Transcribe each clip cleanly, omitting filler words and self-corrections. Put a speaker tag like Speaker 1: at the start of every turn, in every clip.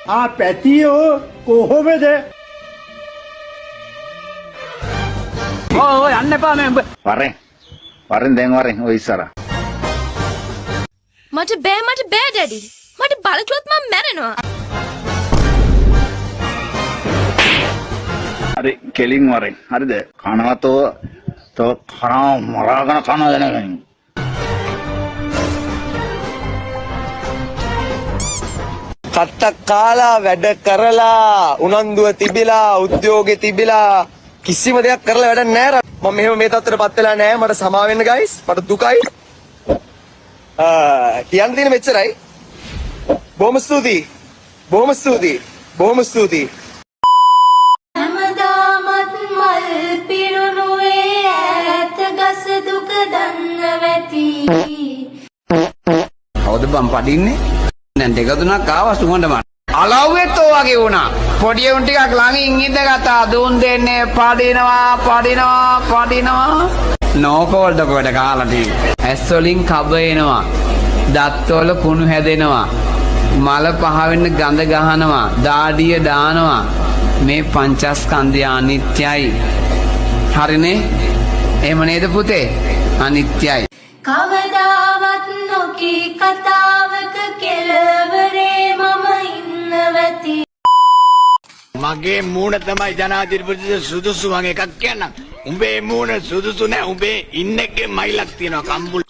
Speaker 1: පැතියෝ කොහොමද?
Speaker 2: ඔය යන්න එපා මේ
Speaker 3: වරෙන් දැන් වරෙන් ඔය ඉස්සර.
Speaker 4: මට බෑ ඩැඩි. මට බලකලොත් මම මැරෙනවා.
Speaker 3: හරි කෙලින් වරෙන්. හරිද? කනවතෝ තෝ කනවා මරාගෙන කන දැනගනින්.
Speaker 5: කට්ටක් කාලා වැඩ කරලා උනන්දුව තිබිලා උද්‍යෝගෙ තිබිලා කිසිම දෙයක් කරලා වැඩක් නැහැ. මම මෙහෙම මේ තත්ත්වයටපත් වෙලා නැහැ. මට සමා වෙන්න ගයිස්. මට දුකයි. කියන්න තියෙන මෙච්චරයි. බොහොම ස්තුතියි.
Speaker 6: හැමදාමත් මල් පිරුණුවේ ඈත ගස දුක දන්න වැටි.
Speaker 2: කවුද බම් පඩින්නේ? දැන් දෙක තුනක් ආවා සුමන්ට මට. අලව්වෙත් ඔය වගේ වුණා. පොඩි උන් ටිකක් ළඟින් ඉඳගත්තා. දුන් දෙන්නේ පඩිනවා. නෝකෝල්ද කොට කාලා තියෙන්නේ. ඇස් වලින් කබ එනවා. දත් වල කුණු හැදෙනවා. මල පහ වෙන්න ගඳ ගහනවා. දාඩිය දානවා. මේ පංචස්කන්ධය අනිත්‍යයි. හරිනේ? එහෙම නේද පුතේ? අනිත්‍යයි.
Speaker 6: කවදාවත් නොකී කතාවක කෙලවරේ මම ඉන්නවති.
Speaker 7: මගේ මූණ තමයි ජනාධිපති සුදුසු වගේ එකක් කියන්නම්. උඹේ මූණ සුදුසු නෑ. උඹේ ඉන්න එකේ මයිලක් තියෙනවා කම්බුල්.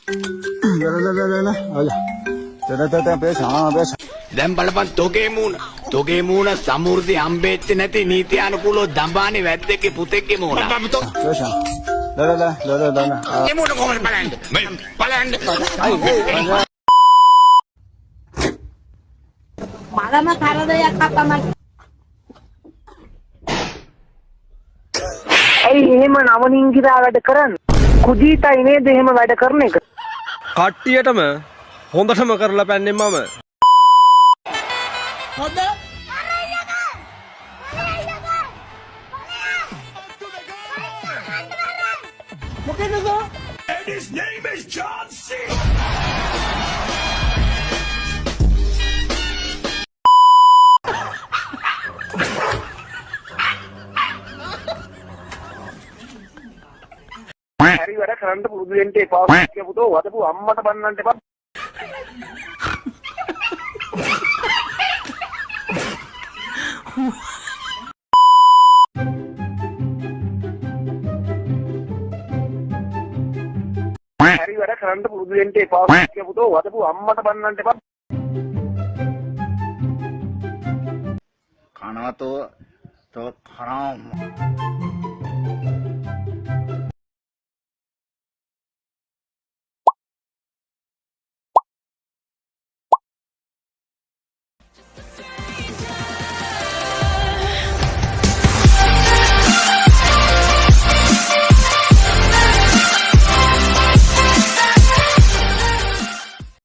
Speaker 7: දැන් බලපන් තොගේ මූණ සමෘද්ධි හම්බෙච්ච නැති නීතියානුකූලව දඹානේ වැද්දෙක්ගේ පුතෙක්ගේ මූණ. ඒ මූණ කොහොමද බලන්නේ?
Speaker 8: මලම කරදයක් අපමණ.
Speaker 9: ඇයි එහෙම නවනින්ගිරා වැඩ කරන්නේ? කුජීතයි නේද එහෙම වැඩ කරන එක?
Speaker 5: කට්ටියටම හොඳටම කරලා පැන්නේ මම.
Speaker 8: හොඳ මොකේද?
Speaker 7: And his name is John C.
Speaker 1: හරි වැඩ කරන්න පුරුදු වෙන්න එපා. පුතෝ වදපු අම්මට බන්නන්න එපා. හරි වැඩ කරන්න පුරුදු වෙන්න එපා. පුතෝ වදපු අම්මට බන්නන්න එපා.
Speaker 3: කනවතෝ තෝ කනවා